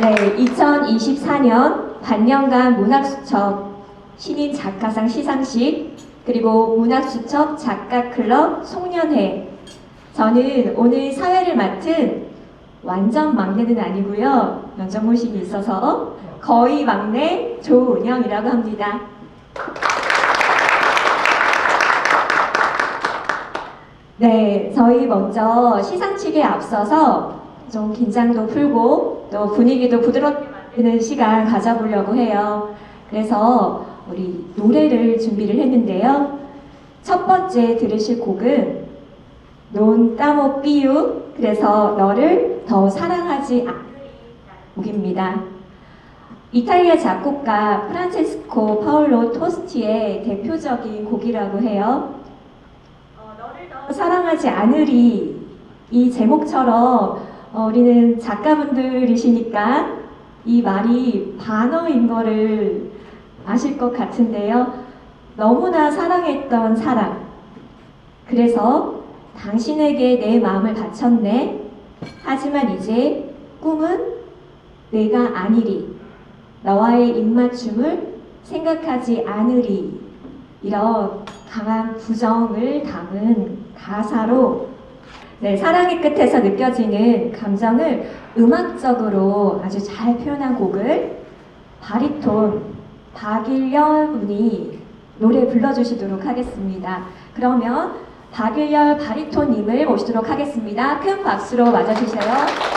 네, 2024년 반년간 문학수첩 신인 작가상 시상식 그리고 문학수첩 작가클럽 송년회. 저는 오늘 사회를 맡은 완전 막내는 아니고요. 연정모신이 있어서 거의 막내 조은영이라고 합니다. 네, 저희 먼저 시상식에 앞서서 좀 긴장도 풀고 또 분위기도 부드럽게 만드는 시간 가져보려고 해요. 그래서 우리 노래를 준비를 했는데요. 첫 번째 들으실 곡은 논 따모 삐유, 그래서 너를 더 사랑하지 않는 곡입니다. 이탈리아 작곡가 프란체스코 파올로 토스티의 대표적인 곡이라고 해요. 너를 더 사랑하지 않으리, 이 제목처럼 우리는 작가분들이시니까 이 말이 반어인 거를 아실 것 같은데요. 너무나 사랑했던 사람, 그래서 당신에게 내 마음을 바쳤네. 하지만 이제 꿈은 내가 아니리. 너와의 입맞춤을 생각하지 않으리. 이런 강한 부정을 담은 가사로 사랑의 끝에서 느껴지는 감정을 음악적으로 아주 잘 표현한 곡을 바리톤 박일열 분이 노래 불러주시도록 하겠습니다. 그러면 박일열 바리톤님을 모시도록 하겠습니다. 큰 박수로 맞아주세요.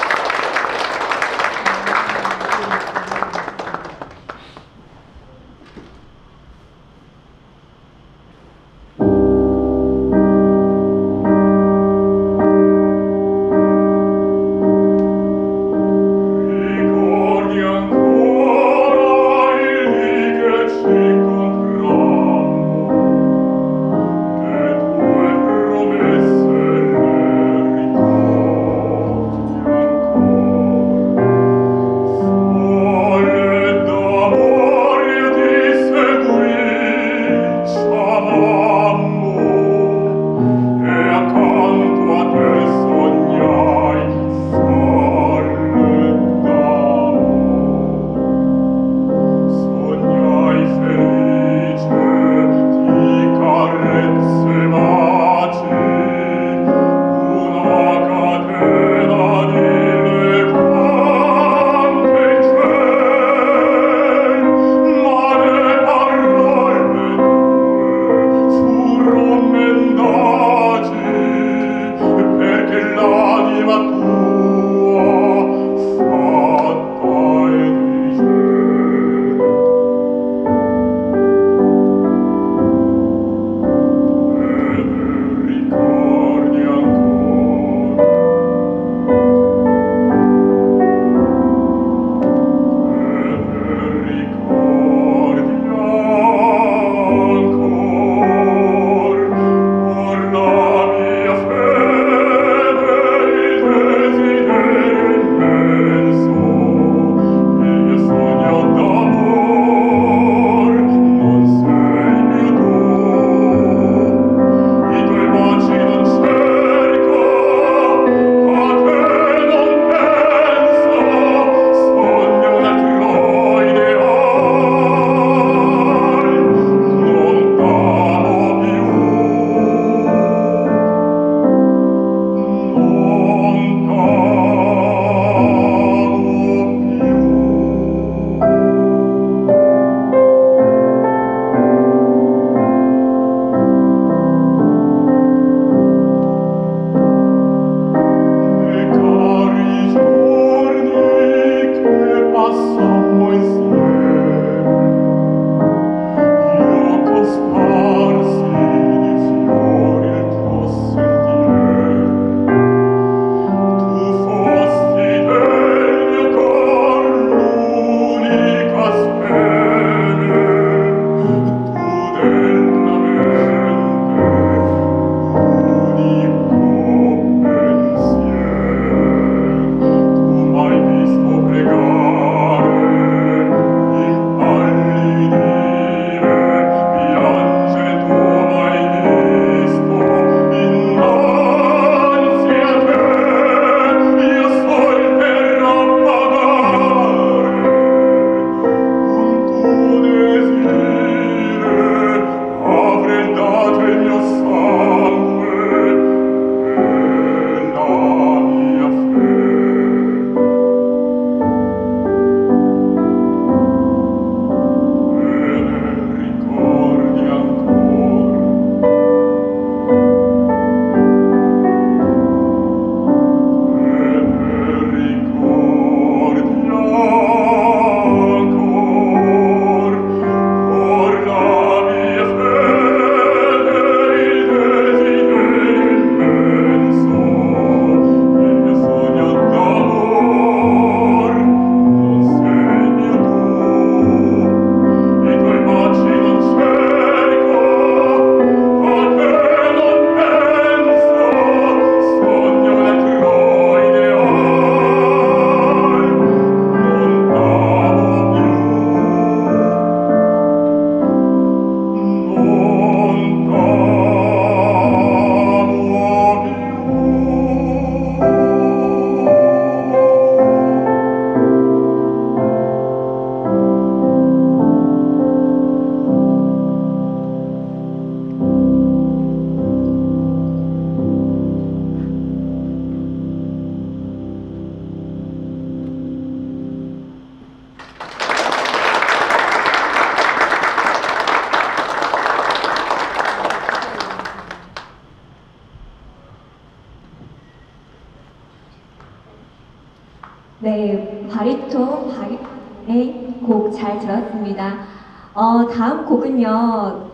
바리톤 박일의 곡 잘 들었습니다. 다음 곡은요,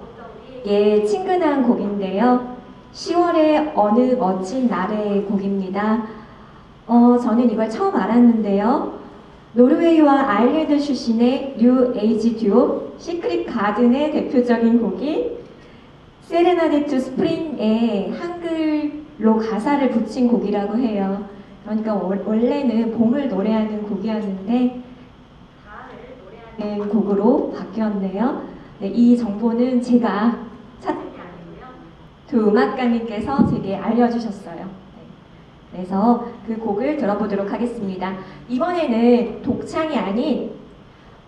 예, 친근한 곡인데요. 10월의 어느 멋진 날의 곡입니다. 저는 이걸 처음 알았는데요. 노르웨이와 아일랜드 출신의 뉴 에이지 듀오 시크릿 가든의 대표적인 곡이 세레나데 투 스프링의 한글로 가사를 붙인 곡이라고 해요. 그러니까 원래는 봄을 노래하는 곡이었는데 가을을 노래하는 곡으로 바뀌었네요. 네, 이 정보는 제가 찾은 게 아니고요. 두 음악가님께서 제게 알려주셨어요. 네, 그래서 그 곡을 들어보도록 하겠습니다. 이번에는 독창이 아닌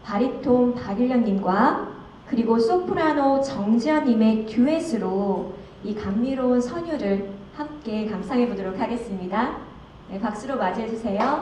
바리톤 박일련님과 그리고 소프라노 정지연님의 듀엣으로 이 감미로운 선율을 함께 감상해 보도록 하겠습니다. 네, 박수로 맞이해 주세요.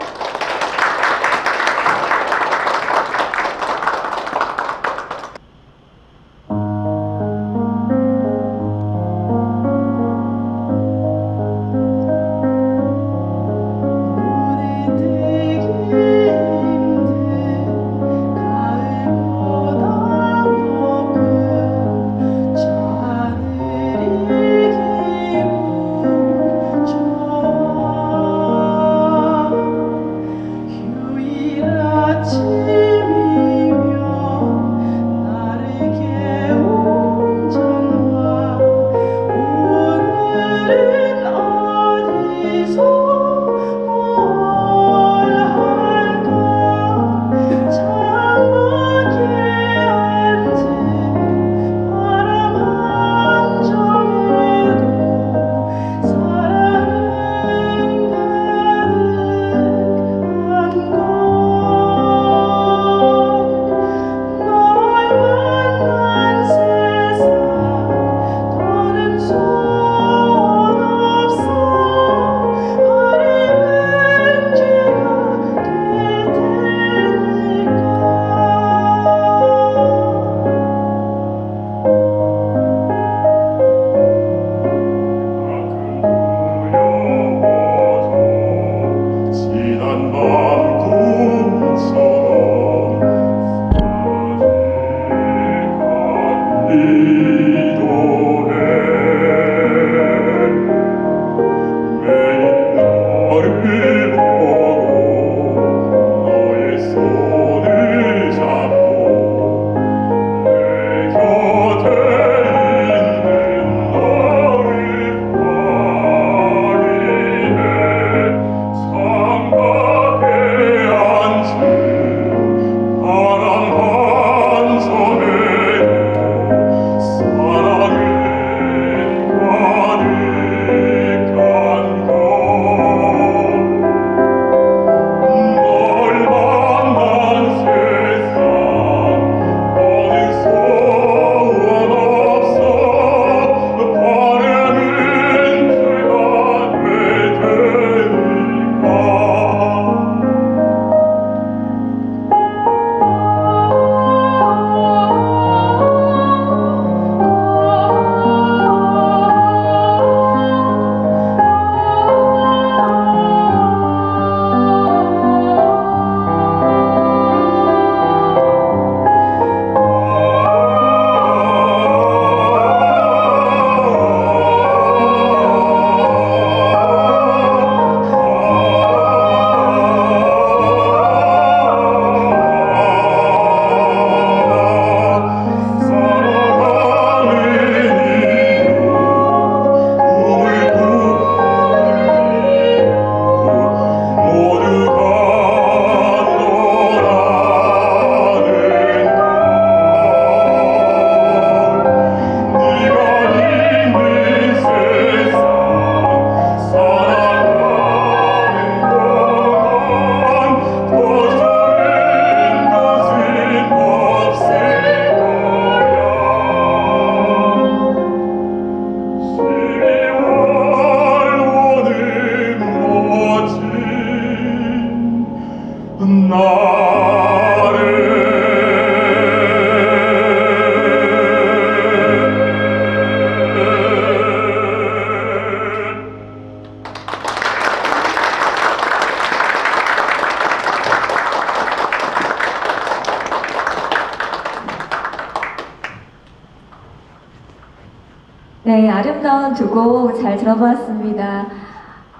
네, 아름다운 두 곡 잘 들어봤습니다.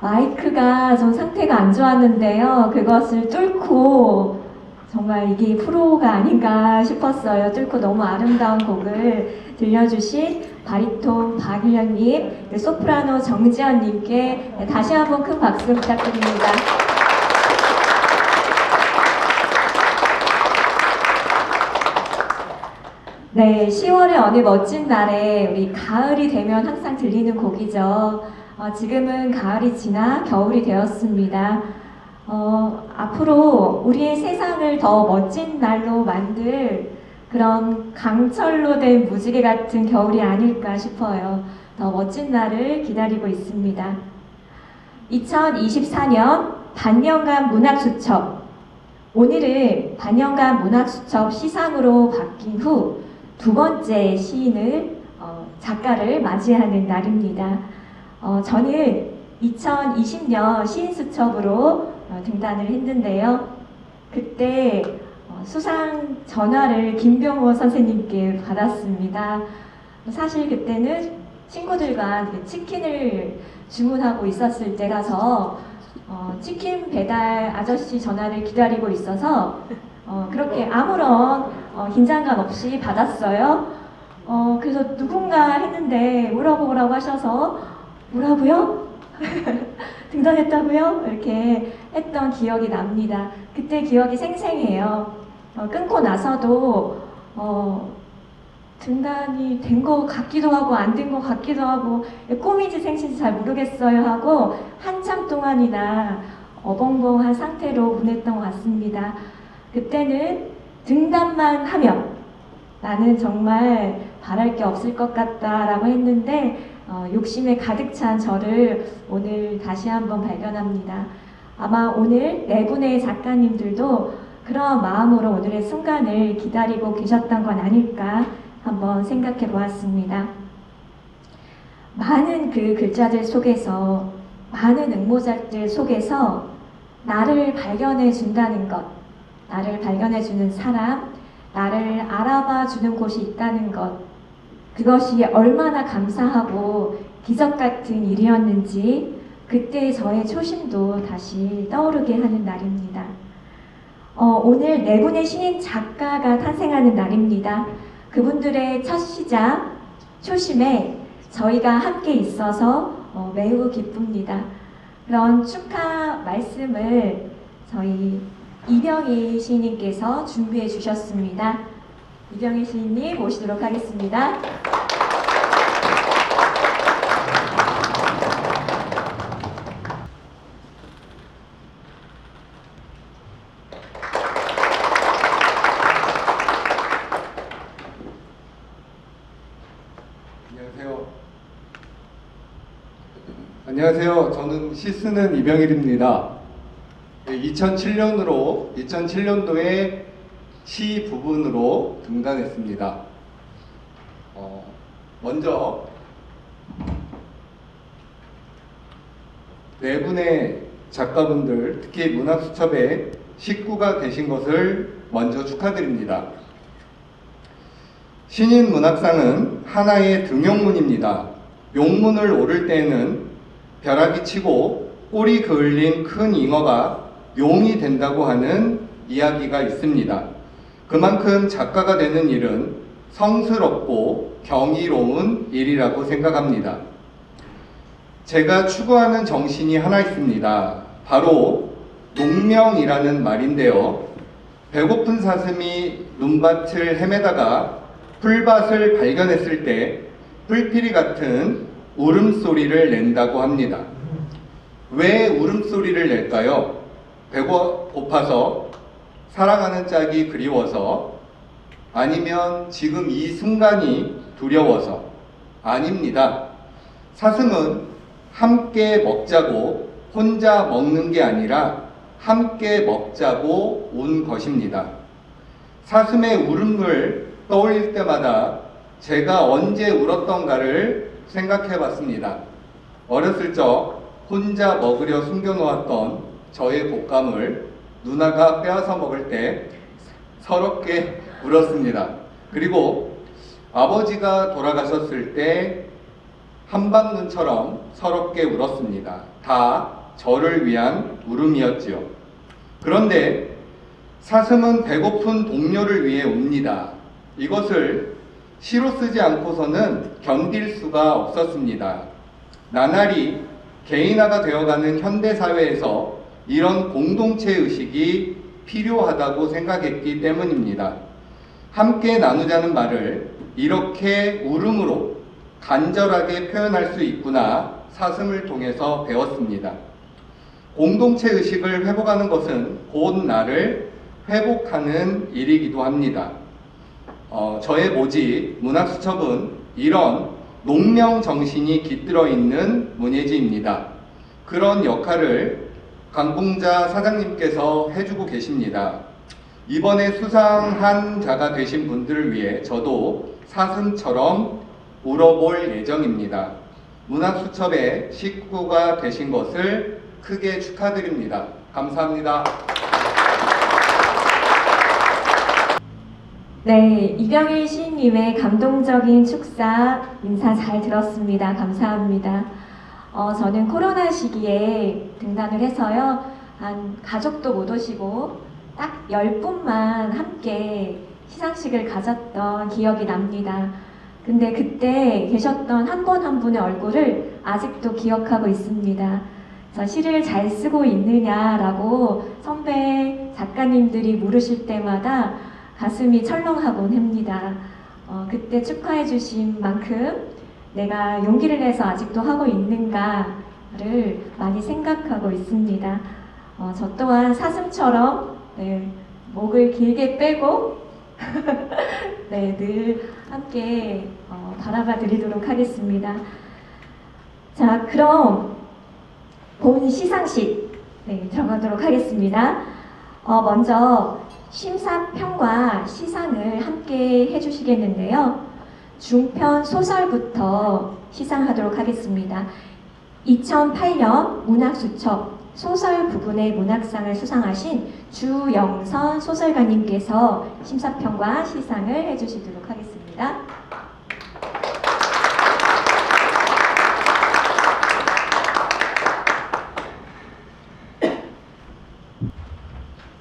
마이크가 좀 상태가 안 좋았는데요. 그것을 뚫고 정말 이게 프로가 아닌가 싶었어요. 뚫고 너무 아름다운 곡을 들려주신 바리톤 박일현님, 소프라노 정지현님께 다시 한번 큰 박수 부탁드립니다. 네, 10월의 어느 멋진 날에 우리 가을이 되면 항상 들리는 곡이죠. 지금은 가을이 지나 겨울이 되었습니다. 앞으로 우리의 세상을 더 멋진 날로 만들 그런 강철로 된 무지개 같은 겨울이 아닐까 싶어요. 더 멋진 날을 기다리고 있습니다. 2024년 반년간 문학수첩. 오늘은 반년간 문학수첩 시상으로 바뀐 후 두 번째 작가를 맞이하는 날입니다. 저는 2020년 시인수첩으로 등단을 했는데요. 그때 수상 전화를 김병호 선생님께 받았습니다. 사실 그때는 친구들과 치킨을 주문하고 있었을 때라서 치킨 배달 아저씨 전화를 기다리고 있어서 그렇게 아무런 긴장감 없이 받았어요. 그래서 누군가 했는데 뭐라고 하셔서 뭐라고요? 등단했다고요? 이렇게 했던 기억이 납니다. 그때 기억이 생생해요. 끊고 나서도 등단이 된 것 같기도 하고 안 된 것 같기도 하고 꿈인지 생신지 잘 모르겠어요 하고 한참 동안이나 어벙벙한 상태로 보냈던 것 같습니다. 그때는 등단만 하면 나는 정말 바랄 게 없을 것 같다라고 했는데 욕심에 가득 찬 저를 오늘 다시 한번 발견합니다. 아마 오늘 네 분의 작가님들도 그런 마음으로 오늘의 순간을 기다리고 계셨던 건 아닐까 한번 생각해 보았습니다. 많은 그 글자들 속에서, 많은 응모작들 속에서 나를 발견해 준다는 것, 나를 발견해 주는 사람, 나를 알아봐 주는 곳이 있다는 것, 그것이 얼마나 감사하고 기적 같은 일이었는지 그때 저의 초심도 다시 떠오르게 하는 날입니다. 오늘 네 분의 신인 작가가 탄생하는 날입니다. 그분들의 첫 시작, 초심에 저희가 함께 있어서 매우 기쁩니다. 그런 축하 말씀을 저희 이병희 시인님께서 준비해 주셨습니다. 이병희 시인님 모시도록 하겠습니다. 안녕하세요. 저는 시 쓰는 이병일입니다. 2007년도에 시 부분으로 등단했습니다. 먼저 네 분의 작가분들, 특히 문학수첩의 식구가 되신 것을 먼저 축하드립니다. 신인 문학상은 하나의 등용문입니다. 용문을 오를 때에는 벼락이 치고 꼬리 그을린 큰 잉어가 용이 된다고 하는 이야기가 있습니다. 그만큼 작가가 되는 일은 성스럽고 경이로운 일이라고 생각합니다. 제가 추구하는 정신이 하나 있습니다. 바로 농명이라는 말인데요. 배고픈 사슴이 눈밭을 헤매다가 풀밭을 발견했을 때 풀피리 같은 울음소리를 낸다고 합니다. 왜 울음소리를 낼까요? 배고파서, 사랑하는 짝이 그리워서, 아니면 지금 이 순간이 두려워서? 아닙니다. 사슴은 함께 먹자고 혼자 먹는 게 아니라 함께 먹자고 온 것입니다. 사슴의 울음을 떠올릴 때마다 제가 언제 울었던가를 생각해 봤습니다. 어렸을 적 혼자 먹으려 숨겨놓았던 저의 곶감을 누나가 빼앗아 먹을 때 서럽게 울었습니다. 그리고 아버지가 돌아가셨을 때 한방눈처럼 서럽게 울었습니다. 다 저를 위한 울음이었지요. 그런데 사슴은 배고픈 동료를 위해 웁니다. 이것을 시로 쓰지 않고서는 견딜 수가 없었습니다. 나날이 개인화가 되어가는 현대사회에서 이런 공동체 의식이 필요하다고 생각했기 때문입니다. 함께 나누자는 말을 이렇게 울음으로 간절하게 표현할 수 있구나 사슴을 통해서 배웠습니다. 공동체 의식을 회복하는 것은 곧 나를 회복하는 일이기도 합니다. 저의 모집 문학수첩은 이런 농명 정신이 깃들어 있는 문예지입니다. 그런 역할을 강봉자 사장님께서 해주고 계십니다. 이번에 수상한 자가 되신 분들을 위해 저도 사슴처럼 울어볼 예정입니다. 문학수첩의 식구가 되신 것을 크게 축하드립니다. 감사합니다. 네, 이병일 시인님의 감동적인 축사 인사 잘 들었습니다. 감사합니다. 저는 코로나 시기에 등단을 해서요, 한 가족도 못 오시고 딱 10분만 함께 시상식을 가졌던 기억이 납니다. 근데 그때 계셨던 한 분 한 분의 얼굴을 아직도 기억하고 있습니다. 저 시를 잘 쓰고 있느냐라고 선배 작가님들이 물으실 때마다 가슴이 철렁하곤 합니다. 그때 축하해 주신 만큼 내가 용기를 내서 아직도 하고 있는가를 많이 생각하고 있습니다. 저 또한 사슴처럼 네, 목을 길게 빼고 네, 늘 함께 바라봐 드리도록 하겠습니다. 자, 그럼 본 시상식 네, 들어가도록 하겠습니다. 먼저 심사평과 시상을 함께 해주시겠는데요. 중편 소설부터 시상하도록 하겠습니다. 2008년 문학수첩 소설 부분의 문학상을 수상하신 주영선 소설가님께서 심사평과 시상을 해주시도록 하겠습니다.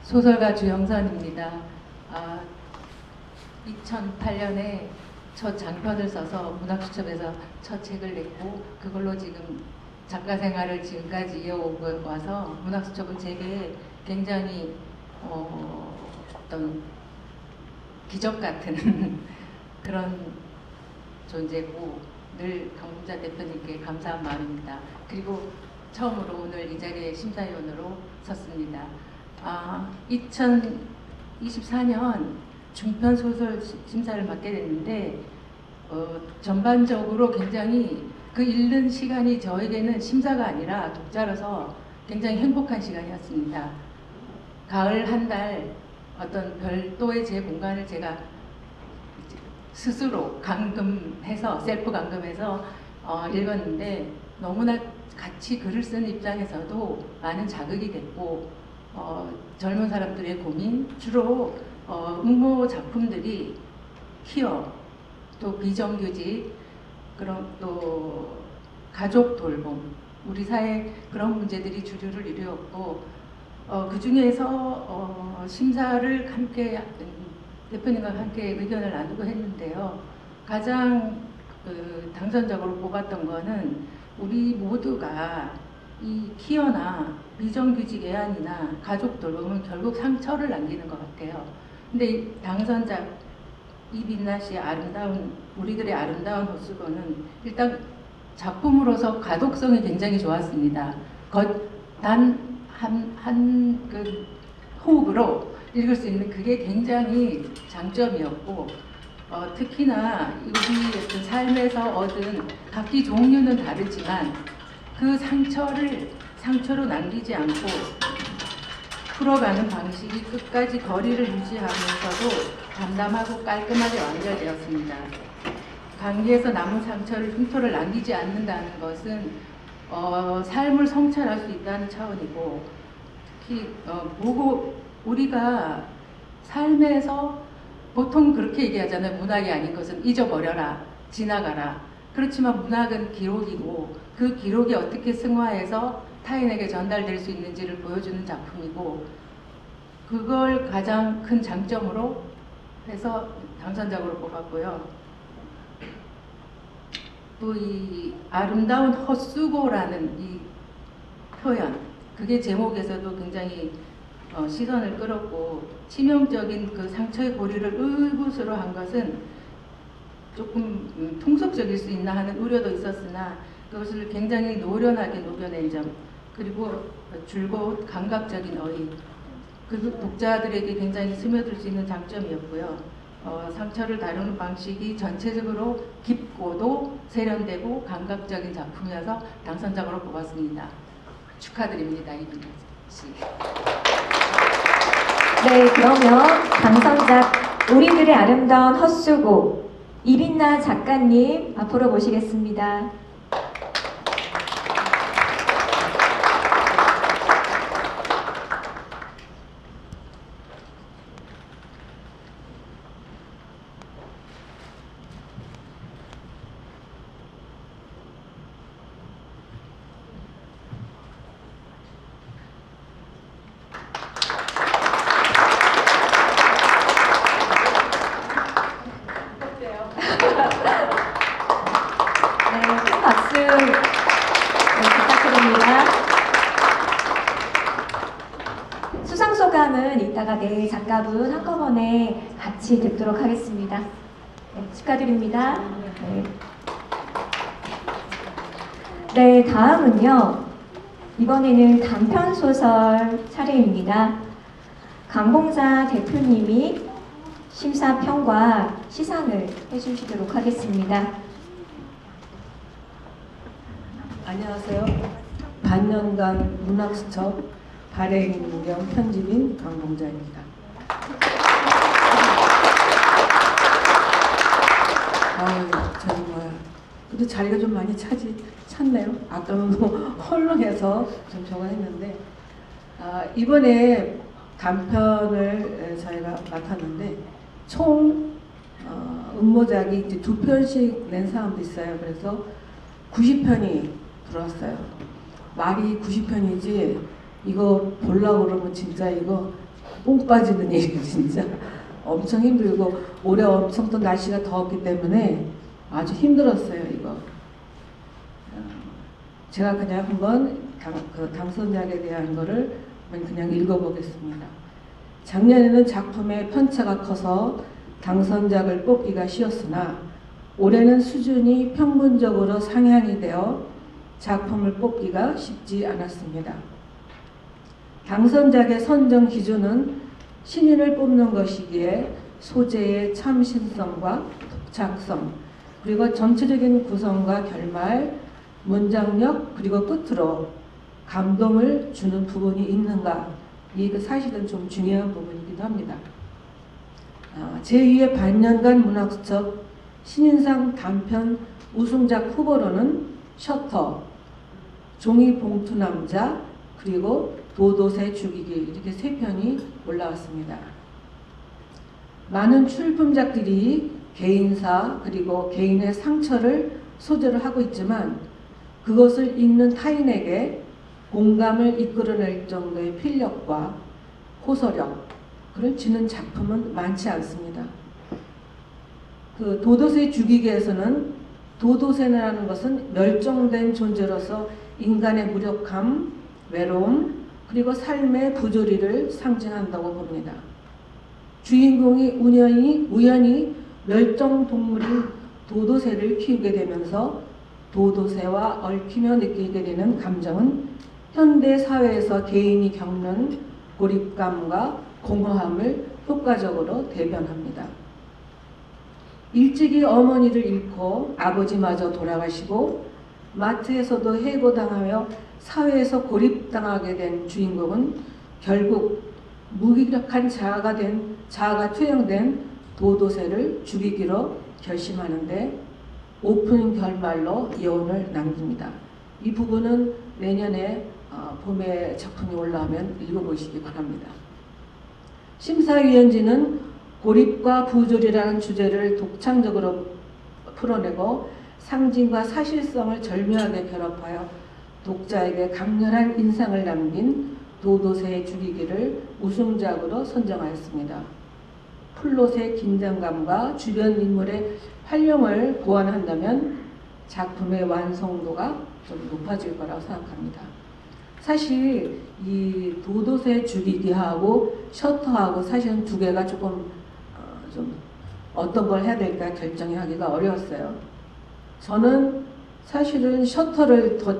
소설가 주영선입니다. 2008년에 첫 장편을 써서 문학수첩에서 첫 책을 냈고 그걸로 지금 작가 생활을 지금까지 이어오고 와서 문학수첩은 제게 굉장히 어떤 기적 같은 그런 존재고 늘 강봉자 대표님께 감사한 마음입니다. 그리고 처음으로 오늘 이 자리에 심사위원으로 섰습니다. 2024년 중편 소설 심사를 맡게 됐는데 전반적으로 굉장히 그 읽는 시간이 저에게는 심사가 아니라 독자로서 굉장히 행복한 시간이었습니다. 가을 한 달 어떤 별도의 제 공간을 제가 스스로 감금해서 셀프 감금해서 읽었는데 너무나 같이 글을 쓰는 입장에서도 많은 자극이 됐고 젊은 사람들의 고민, 주로 응모 작품들이 키어, 또 비정규직, 그런 또 가족 돌봄, 우리 사회 그런 문제들이 주류를 이루었고 그 중에서 심사를 함께 대표님과 함께 의견을 나누고 했는데요. 가장 당선적으로 뽑았던 거는 우리 모두가 이 키어나 비정규직 애완이나 가족 돌봄은 결국 상처를 남기는 것 같아요. 근데 이 당선자 이빛나 씨의 아름다운 우리들의 아름다운 호수고는 일단 작품으로서 가독성이 굉장히 좋았습니다. 단 한 그 호흡으로 읽을 수 있는 그게 굉장히 장점이었고 특히나 우리 어떤 삶에서 얻은 각기 종류는 다르지만 그 상처로 남기지 않고 풀어가는 방식이 끝까지 거리를 유지하면서도 담담하고 깔끔하게 완결되었습니다. 강의에서 남은 상처를 흉터를 남기지 않는다는 것은 삶을 성찰할 수 있다는 차원이고 특히 우리가 삶에서 보통 그렇게 얘기하잖아요. 문학이 아닌 것은 잊어버려라, 지나가라. 그렇지만 문학은 기록이고 그 기록이 어떻게 승화해서 타인에게 전달될 수 있는지를 보여주는 작품이고 그걸 가장 큰 장점으로 해서 당선작으로 뽑았고요. 또 이 아름다운 헛수고라는 이 표현, 그게 제목에서도 굉장히 시선을 끌었고 치명적인 그 상처의 고리를 의붓으로 한 것은 조금 통속적일 수 있나 하는 우려도 있었으나 그것을 굉장히 노련하게 녹여낸 점, 그리고 줄곧 감각적인 어휘, 그 독자들에게 굉장히 스며들 수 있는 장점이었고요. 상처를 다루는 방식이 전체적으로 깊고도 세련되고 감각적인 작품이어서 당선작으로 뽑았습니다. 축하드립니다, 이빈 씨. 네, 그러면 당선작 우리들의 아름다운 헛수고 이빈나 작가님 앞으로 모시겠습니다. 네, 큰 박수 부탁드립니다. 수상 소감은 이따가 네 작가분 한꺼번에 같이 듣도록 하겠습니다. 네, 축하드립니다. 네. 네, 다음은요. 이번에는 단편 소설 차례입니다. 강봉자 대표님이 심사평과 시상을 해주시도록 하겠습니다. 안녕하세요. 반년간 문학수첩 발행경 편집인 강봉자입니다. 정말 그래도 자리가 좀 많이 찼네요. 아까는 헐렁해서 좀 저거 했는데 이번에 단편을 저희가 맡았는데 총 음모작이 이제 2편씩 낸 사람도 있어요. 그래서 90편이 들어왔어요. 말이 90편이지 이거 보려고 그러면 진짜 이거 뽕 빠지는 일이에요. 진짜 엄청 힘들고 올해 엄청 또 날씨가 더웠기 때문에 아주 힘들었어요. 이거 제가 그냥 한번 당선작에 대한 거를 그냥 읽어보겠습니다. 작년에는 작품의 편차가 커서 당선작을 뽑기가 쉬웠으나 올해는 수준이 평균적으로 상향이 되어 작품을 뽑기가 쉽지 않았습니다. 당선작의 선정 기준은 신인을 뽑는 것이기에 소재의 참신성과 독창성, 그리고 전체적인 구성과 결말, 문장력, 그리고 끝으로 감동을 주는 부분이 있는가, 이게 사실은 좀 중요한 부분이기도 합니다. 제2회 반년간 문학수첩 신인상 단편 우승작 후보로는 셔터, 종이봉투남자, 그리고 도도새 죽이기, 이렇게 3편이 올라왔습니다. 많은 출품작들이 개인사 그리고 개인의 상처를 소재로 하고 있지만 그것을 읽는 타인에게 공감을 이끌어낼 정도의 필력과 호소력을 주는 작품은 많지 않습니다. 그 도도새 죽이기에서는 도도새라는 것은 멸종된 존재로서 인간의 무력함, 외로움, 그리고 삶의 부조리를 상징한다고 봅니다. 주인공이 우연히 멸종동물인 도도새를 키우게 되면서 도도새와 얽히며 느끼게 되는 감정은 현대 사회에서 개인이 겪는 고립감과 공허함을 효과적으로 대변합니다. 일찍이 어머니를 잃고 아버지마저 돌아가시고 마트에서도 해고당하며 사회에서 고립당하게 된 주인공은 결국 무기력한 자아가 투영된 도도새를 죽이기로 결심하는데 오픈 결말로 여운을 남깁니다. 이 부분은 내년에 봄에 작품이 올라오면 읽어보시기 바랍니다. 심사위원진은 고립과 부조리라는 주제를 독창적으로 풀어내고 상징과 사실성을 절묘하게 결합하여 독자에게 강렬한 인상을 남긴 도도새의 죽이기를 우승작으로 선정하였습니다. 플롯의 긴장감과 주변 인물의 활용을 보완한다면 작품의 완성도가 좀 높아질 거라고 생각합니다. 사실 이 도도새 죽이기하고 셔터하고 사실은 두 개가 조금 좀 어떤 걸 해야 될까 결정하기가 어려웠어요. 저는 사실은 셔터를 더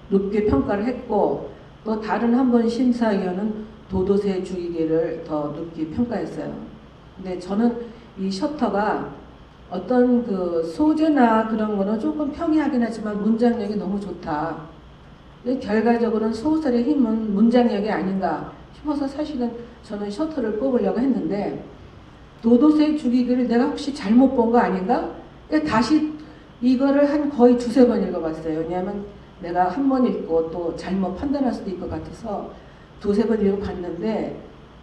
높게 평가를 했고 또 다른 한 번 심사위원은 도도새 죽이기를 더 높게 평가했어요. 근데 저는 이 셔터가 어떤 그 소재나 그런 거는 조금 평이하긴 하지만 문장력이 너무 좋다. 결과적으로는 소설의 힘은 문장력이 아닌가 싶어서 사실은 저는 셔터를 뽑으려고 했는데 도도새 죽이기를 내가 혹시 잘못 본 거 아닌가? 다시 이거를 한 거의 두세 번 읽어봤어요. 왜냐하면 내가 한 번 읽고 또 잘못 판단할 수도 있을 것 같아서 두세 번 읽어봤는데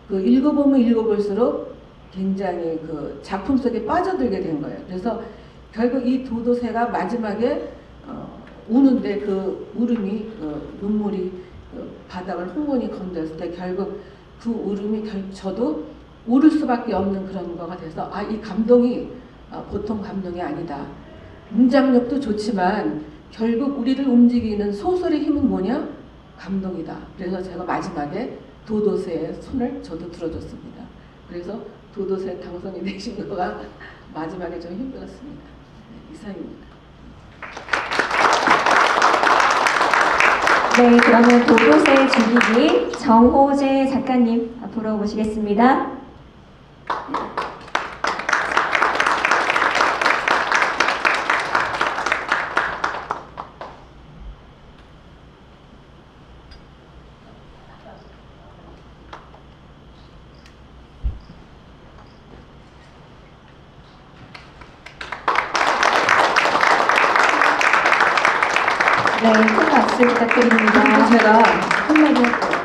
그 읽어보면 읽어볼수록 굉장히 그 작품 속에 빠져들게 된 거예요. 그래서 결국 이 도도새가 마지막에 우는데 그 울음이 눈물이 바닥을 흥건히 건졌을 때 결국 그 울음이 저도 울을 수밖에 없는 그런 거가 돼서 이 감동이 보통 감동이 아니다. 문장력도 좋지만 결국 우리를 움직이는 소설의 힘은 뭐냐? 감동이다. 그래서 제가 마지막에 도도새의 손을 저도 들어줬습니다. 그래서 도도새 당선이 되신 거가 마지막에 좀 힘들었습니다. 네, 이상입니다. 네, 그러면 도도새 죽이기 정호재 작가님 앞으로 모시겠습니다. 네, 큰 박수 부탁드립니다. 제가 한마디 할게요.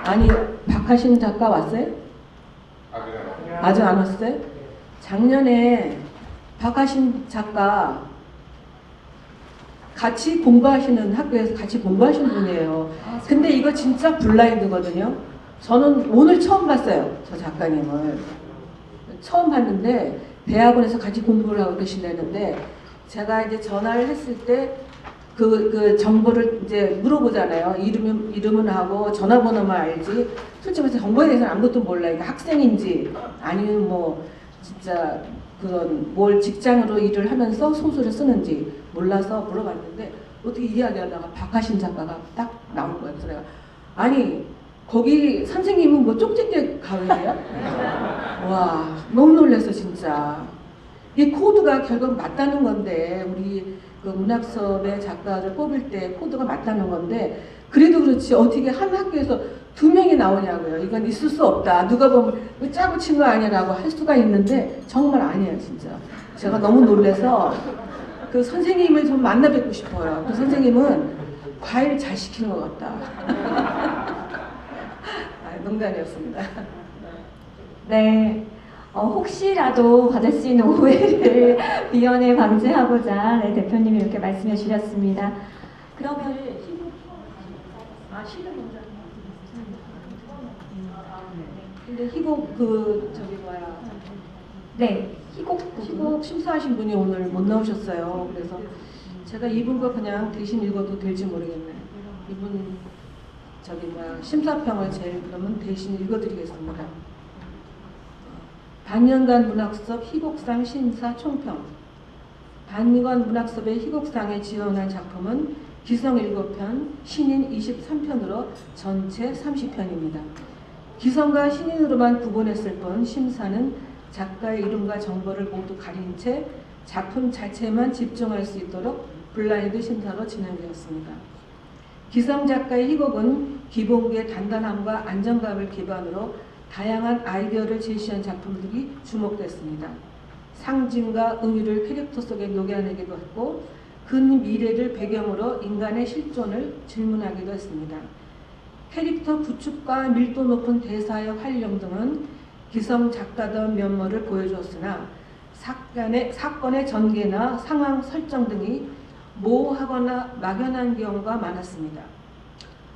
아니, 박하신 작가 왔어요? 아직 안 왔어요? 작년에 박하신 작가 같이 공부하시는 학교에서 같이 공부하시는 분이에요. 근데 이거 진짜 블라인드거든요. 저는 오늘 처음 봤어요. 저 작가님을. 처음 봤는데 대학원에서 같이 공부를 하고 계신다는데 제가 이제 전화를 했을 때 그 정보를 이제 물어보잖아요. 이름은 하고 전화번호만 알지. 솔직히 말해서 정보에 대해서는 아무것도 몰라요. 그러니까 학생인지 아니면 뭐 진짜 그런 뭘 직장으로 일을 하면서 소설을 쓰는지 몰라서 물어봤는데 어떻게 이야기하다가 박하신 작가가 딱 나온 거예요. 그래서 내가 아니 거기 선생님은 뭐 쪽집게 가회예요? 와 너무 놀랐어 진짜. 이 코드가 결국 맞다는 건데 우리 그 문학섭의 작가를 뽑을 때 코드가 맞다는 건데 그래도 그렇지 어떻게 한 학교에서 두 명이 나오냐고요. 이건 있을 수 없다. 누가 보면 짜고 친 거 아니라고 할 수가 있는데 정말 아니에요 진짜. 제가 너무 놀라서 그 선생님을 좀 만나 뵙고 싶어요. 그 선생님은 과일 잘 시키는 것 같다. 농담이었습니다. 네. 혹시라도 받을 수 있는 오해를 미연에 방지하고자 네, 대표님이 이렇게 말씀해 주셨습니다. 그러면 근데 희곡 저기 뭐야 네, 희곡 심사하신 분이 오늘 못 나오셨어요. 그래서 제가 이분 거 그냥 대신 읽어도 될지 모르겠네. 이분 저기 뭐야 심사평을 제일 그러면 대신 읽어드리겠습니다. 반년간 문학섭 희곡상 심사 총평. 반년 문학섭의 희곡상에 지원한 작품은 기성 7편, 신인 23편으로 전체 30편입니다. 기성과 신인으로만 구분했을 뿐 심사는 작가의 이름과 정보를 모두 가린 채 작품 자체만 집중할 수 있도록 블라인드 심사로 진행되었습니다. 기성 작가의 희곡은 기본기의 단단함과 안정감을 기반으로 다양한 아이디어를 제시한 작품들이 주목됐습니다. 상징과 의미를 캐릭터 속에 녹여내기도 했고 근미래를 배경으로 인간의 실존을 질문하기도 했습니다. 캐릭터 구축과 밀도 높은 대사의 활용 등은 기성 작가다운 면모를 보여주었으나 사건의 전개나 상황 설정 등이 모호하거나 막연한 경우가 많았습니다.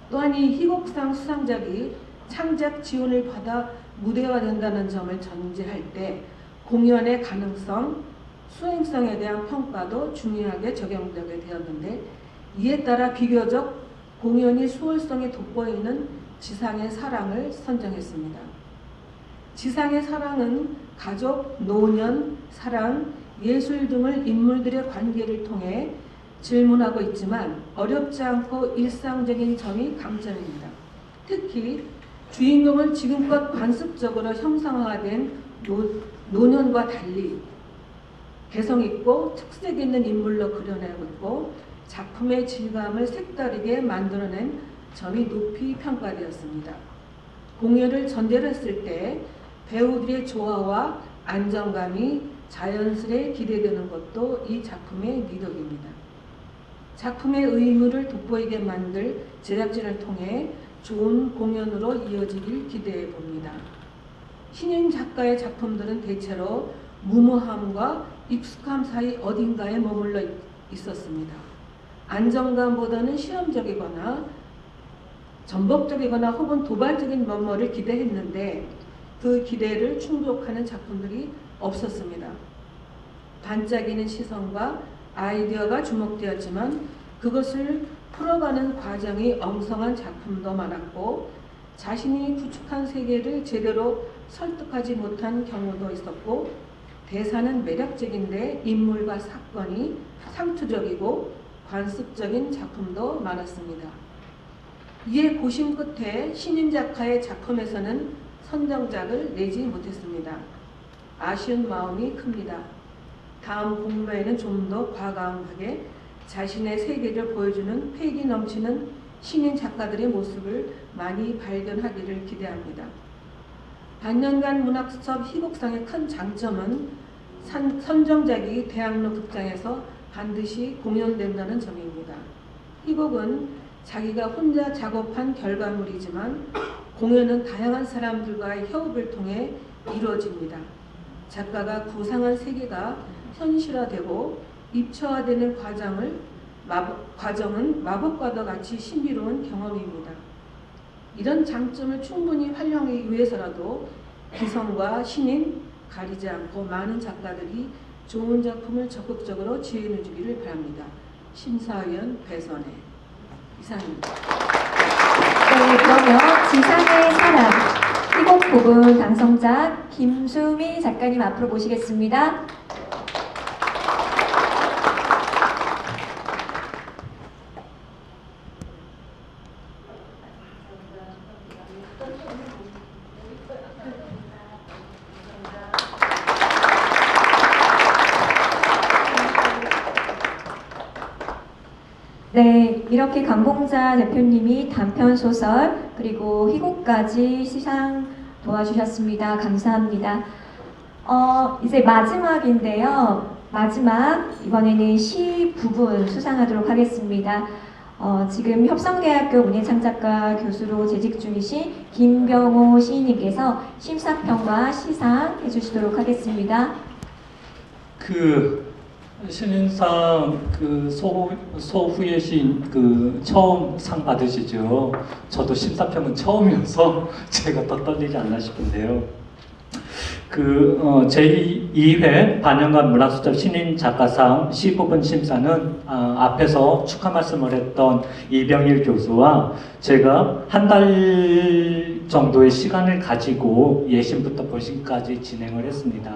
또한 이 희곡상 수상작이 창작 지원을 받아 무대화된다는 점을 전제할 때 공연의 가능성, 수행성에 대한 평가도 중요하게 적용되게 되었는데, 이에 따라 비교적 공연이 수월성이 돋보이는 지상의 사랑을 선정했습니다. 지상의 사랑은 가족, 노년, 사랑, 예술 등을 인물들의 관계를 통해 질문하고 있지만 어렵지 않고 일상적인 점이 강점입니다. 특히 주인공을 지금껏 관습적으로 형상화된 노년과 달리 개성있고 특색 있는 인물로 그려내고 있고 작품의 질감을 색다르게 만들어낸 점이 높이 평가되었습니다. 공연을 전개를 했을 때 배우들의 조화와 안정감이 자연스레 기대되는 것도 이 작품의 미덕입니다. 작품의 의무를 돋보이게 만들 제작진을 통해 좋은 공연으로 이어지길 기대해 봅니다. 신인 작가의 작품들은 대체로 무모함과 익숙함 사이 어딘가에 머물러 있었습니다. 안정감보다는 실험적이거나 전복적이거나 혹은 도발적인 면모를 기대했는데 그 기대를 충족하는 작품들이 없었습니다. 반짝이는 시선과 아이디어가 주목되었지만 그것을 풀어가는 과정이 엉성한 작품도 많았고 자신이 구축한 세계를 제대로 설득하지 못한 경우도 있었고 대사는 매력적인데 인물과 사건이 상투적이고 관습적인 작품도 많았습니다. 이에 고심 끝에 신인 작가의 작품에서는 선정작을 내지 못했습니다. 아쉬운 마음이 큽니다. 다음 공모에는 좀 더 과감하게 자신의 세계를 보여주는 패기 넘치는 신인 작가들의 모습을 많이 발견하기를 기대합니다. 반년간 문학수첩 희곡상의 큰 장점은 선정작이 대학로 극장에서 반드시 공연된다는 점입니다. 희곡은 자기가 혼자 작업한 결과물이지만 공연은 다양한 사람들과의 협업을 통해 이루어집니다. 작가가 구상한 세계가 현실화되고 입체화되는 과정은 마법과도 같이 신비로운 경험입니다. 이런 장점을 충분히 활용하기 위해서라도 기성과 신인 가리지 않고 많은 작가들이 좋은 작품을 적극적으로 지원해 주기를 바랍니다. 심사위원 배선혜 이상입니다. 네, 그러면 지상의 사랑 희곡 부분 당선자 김수미 작가님 앞으로 모시겠습니다. 네, 이렇게 강봉자 대표님이 단편 소설 그리고 희곡까지 시상 도와주셨습니다. 감사합니다. 이제 마지막인데요. 마지막 이번에는 시 부분 수상하도록 하겠습니다. 지금 협성대학교 문예창작과 교수로 재직 중이신 김병호 시인님께서 심사평과 시상 해주시도록 하겠습니다. 신인상 소후예 시인 처음 상 받으시죠. 저도 심사평은 처음이어서 제가 더 떨리지 않나 싶은데요. 제2회 반영관 문학수첩 신인 작가상 시부분 심사는 앞에서 축하 말씀을 했던 이병일 교수와 제가 한 달 정도의 시간을 가지고 예심부터 보심까지 진행을 했습니다.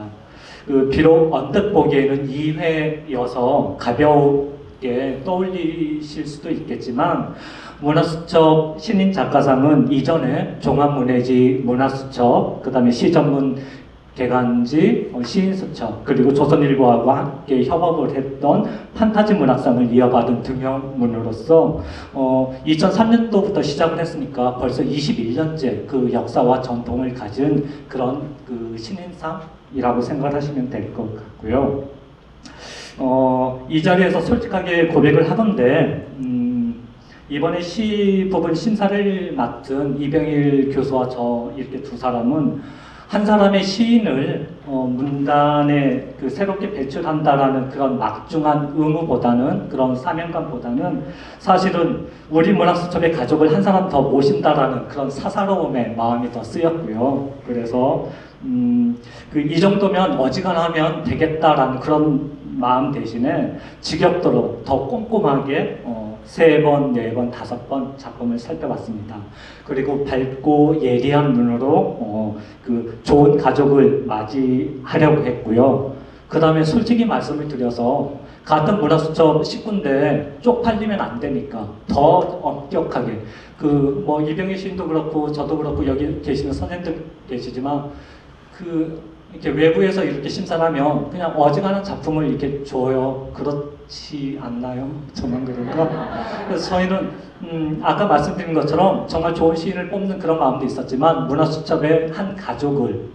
비록 언뜻 보기에는 2회여서 가볍게 떠올리실 수도 있겠지만 문학수첩 신인 작가상은 이전에 종합문예지 문학수첩, 그 다음에 시전문 개간지 시인수첩, 그리고 조선일보하고 함께 협업을 했던 판타지 문학상을 이어받은 등용문으로서 2003년도부터 시작을 했으니까 벌써 21년째 그 역사와 전통을 가진 그런 신인상이라고 생각하시면 될 것 같고요. 이 자리에서 솔직하게 고백을 하던데 이번에 시 부분 심사를 맡은 이병일 교수와 저 이렇게 두 사람은 한 사람의 시인을 문단에 그 새롭게 배출한다라는 그런 막중한 의무보다는 그런 사명감보다는 사실은 우리 문학수첩의 가족을 한 사람 더 모신다라는 그런 사사로움의 마음이 더 쓰였고요. 그래서 이 정도면 어지간하면 되겠다라는 그런 마음 대신에 지겹도록 더 꼼꼼하게 3번, 4번, 5번 작품을 살펴봤습니다. 그리고 밝고 예리한 눈으로 그 좋은 가족을 맞이하려고 했고요. 그 다음에 솔직히 말씀을 드려서 같은 문학수첩 식구인데 쪽팔리면 안 되니까 더 엄격하게 뭐 이병희 시인도 그렇고 저도 그렇고 여기 계시는 선생님들 계시지만 이렇게 외부에서 이렇게 심사를 하면 그냥 어지간한 작품을 이렇게 줘요. 그렇지 않나요? 저만 그런가? 그래서 저희는 아까 말씀드린 것처럼 정말 좋은 시인을 뽑는 그런 마음도 있었지만 문화수첩의 한 가족을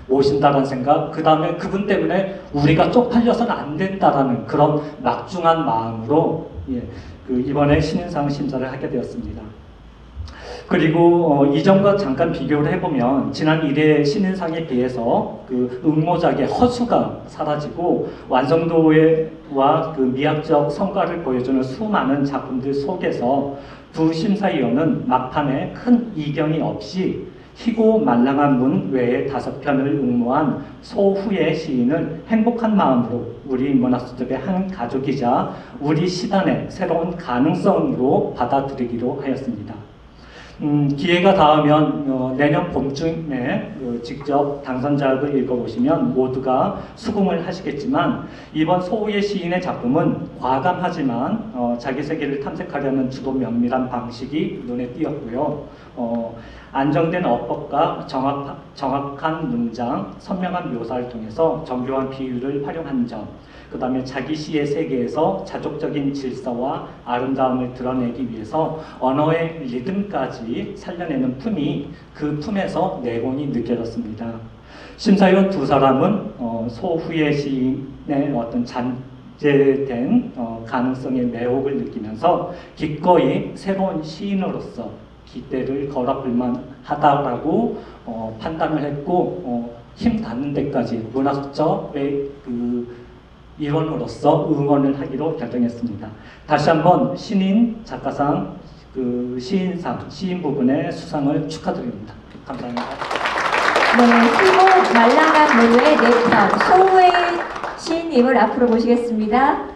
모신다는 생각, 그 다음에 그분 때문에 우리가 쪽팔려서는 안 된다라는 그런 막중한 마음으로 이번에 신인상 심사를 하게 되었습니다. 그리고 이전과 잠깐 비교를 해보면 지난 1회 신인상에 비해서 그 응모작의 허수가 사라지고 완성도와 그 미학적 성과를 보여주는 수많은 작품들 속에서 두 심사위원은 막판에 큰 이견이 없이 희고 말랑한 문 외에 5편을 응모한 소후의 시인을 행복한 마음으로 우리 문학수첩의 한 가족이자 우리 시단의 새로운 가능성으로 받아들이기로 하였습니다. 기회가 닿으면 내년 봄쯤에 직접 당선작을 읽어보시면 모두가 수긍을 하시겠지만 이번 소우의 시인의 작품은 과감하지만 자기 세계를 탐색하려는 주도 면밀한 방식이 눈에 띄었고요. 안정된 어법과 정확한 문장, 선명한 묘사를 통해서 정교한 비유를 활용한 점, 그 다음에 자기 시의 세계에서 자족적인 질서와 아름다움을 드러내기 위해서 언어의 리듬까지 살려내는 품이 그 품에서 내공이 느껴졌습니다. 심사위원 두 사람은 소후의 시인의 어떤 잠재된 가능성의 매혹을 느끼면서 기꺼이 새로운 시인으로서 기대를 걸어볼 만하다라고 판단을 했고 힘 닿는 데까지 문학수첩의 일원으로서 응원을 하기로 결정했습니다. 다시 한번 신인 작가상, 시인상, 시인 부분의 수상을 축하드립니다. 감사합니다. 네, 희고 말랑한 문의 4편 소우의 시인님을 앞으로 모시겠습니다.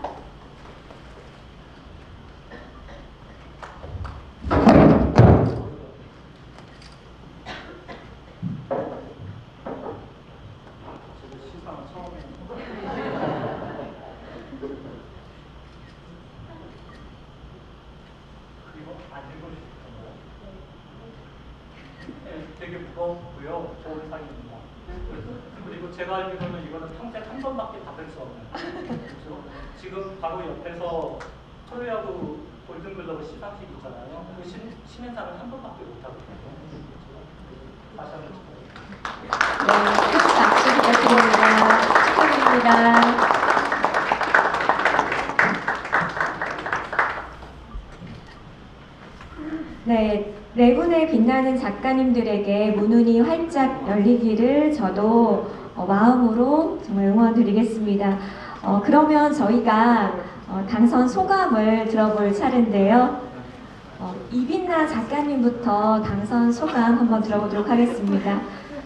되게 무겁고요. 좋은 상입니다. 그리고 제가 알기로는 이거는 평생 한 번밖에 받을 수 없는. 그렇죠? 지금 바로 옆에서 프로야구 골든글러브 시상식 있잖아요. 그 신인상을 한 번밖에 못 하거든요. 다시 한번 축하드립니다. 네, 큰 박수 부탁드립니다. 축하드립니다. 네, 네 분의 빛나는 작가님들에게 문운이 활짝 열리기를 저도 마음으로 정말 응원드리겠습니다. 그러면 저희가 당선 소감을 들어볼 차례인데요. 이빈나 작가님부터 당선 소감 한번 들어보도록 하겠습니다.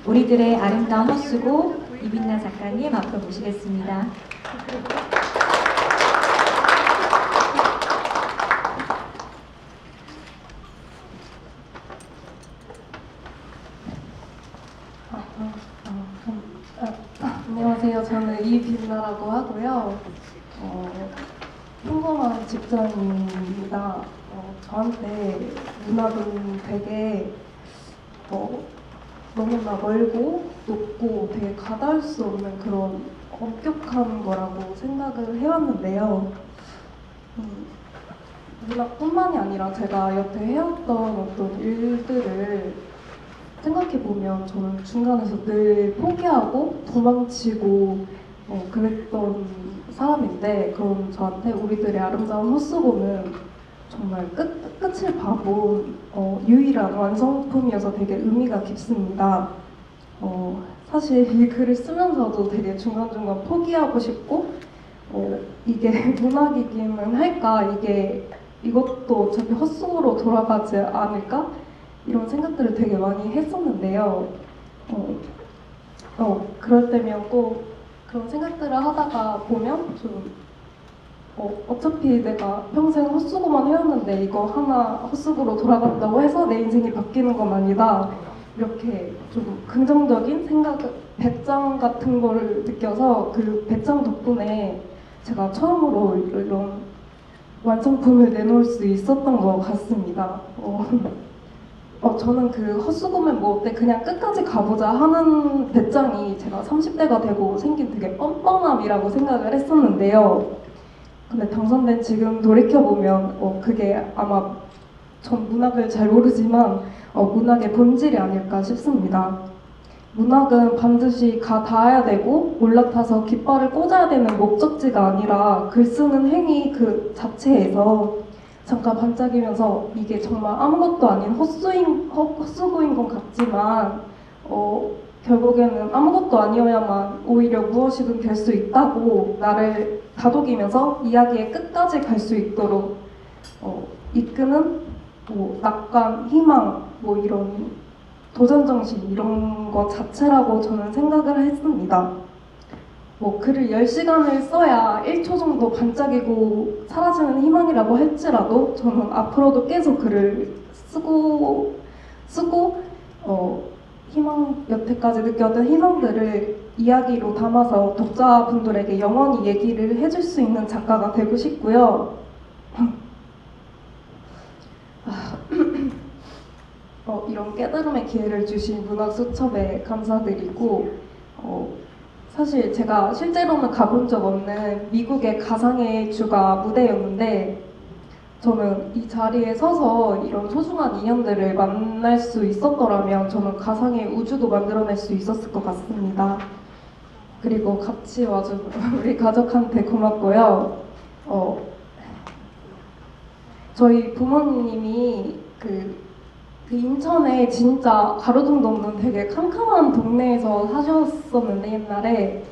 우리들의 아름다운 헛수고 이빈나 작가님 앞으로 모시겠습니다. 안녕하세요. 저는 이빈나라고 하고요. 평범한 직장인입니다. 저한테 문학은 되게 너무나 멀고 높고 되게 가닿을 수 없는 그런 엄격한 거라고 생각을 해왔는데요. 문학뿐만이 아니라 제가 여태 해왔던 어떤 일들을 생각해보면 저는 중간에서 늘 포기하고 도망치고 그랬던 사람인데, 그럼 저한테 우리들의 아름다운 헛수고는 정말 끝을 봐본 유일한 완성품이어서 되게 의미가 깊습니다. 사실 이 글을 쓰면서도 되게 중간중간 포기하고 싶고 이게 문학이기는 할까? 이것도 어차피 헛수고로 돌아가지 않을까? 이런 생각들을 되게 많이 했었는데요. 그럴 때면 꼭 그런 생각들을 하다가 보면 좀 어차피 내가 평생 헛수고만 해왔는데 이거 하나 헛수고로 돌아간다고 해서 내 인생이 바뀌는 건 아니다. 이렇게 좀 긍정적인 생각, 배짱 같은 거를 느껴서 그 배짱 덕분에 제가 처음으로 이런 완성품을 내놓을 수 있었던 것 같습니다. 저는 그 헛수고면 뭐 어때 그냥 끝까지 가보자 하는 배짱이 제가 30대가 되고 생긴 되게 뻔뻔함이라고 생각을 했었는데요. 근데 당선된 지금 돌이켜보면 그게 아마 전 문학을 잘 모르지만 문학의 본질이 아닐까 싶습니다. 문학은 반드시 가 닿아야 되고 올라타서 깃발을 꽂아야 되는 목적지가 아니라 글 쓰는 행위 그 자체에서 잠깐 반짝이면서 이게 정말 아무것도 아닌 헛수고인 것 같지만 결국에는 아무것도 아니어야만 오히려 무엇이든 될 수 있다고 나를 다독이면서 이야기의 끝까지 갈 수 있도록 이끄는 낙관, 희망, 이런 도전정신 이런 것 자체라고 저는 생각을 했습니다. 글을 10시간을 써야 1초 정도 반짝이고 사라지는 희망이라고 할지라도 저는 앞으로도 계속 글을 쓰고 여태까지 느꼈던 희망들을 이야기로 담아서 독자분들에게 영원히 얘기를 해줄 수 있는 작가가 되고 싶고요. 이런 깨달음의 기회를 주신 문학수첩에 감사드리고 사실 제가 실제로는 가본 적 없는 미국의 가상의 주가 무대였는데 저는 이 자리에 서서 이런 소중한 인연들을 만날 수 있었더라면 저는 가상의 우주도 만들어낼 수 있었을 것 같습니다. 그리고 같이 와준 우리 가족한테 고맙고요. 저희 부모님이 그 인천에 진짜 가로등도 없는 되게 캄캄한 동네에서 사셨었는데 옛날에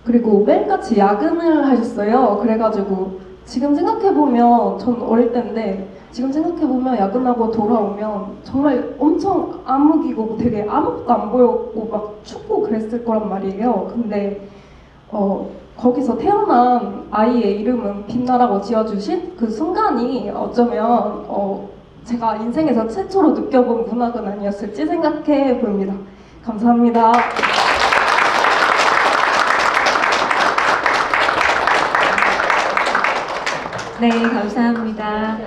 그리고 매일같이 야근을 하셨어요. 그래가지고 지금 생각해보면 전 어릴 때인데 지금 생각해보면 야근하고 돌아오면 정말 엄청 암흑이고 되게 아무것도 안 보였고 막 춥고 그랬을 거란 말이에요. 근데 거기서 태어난 아이의 이름은 빛나라고 지어주신 그 순간이 어쩌면 제가 인생에서 최초로 느껴본 문학은 아니었을지 생각해 봅니다. 감사합니다. 네, 감사합니다.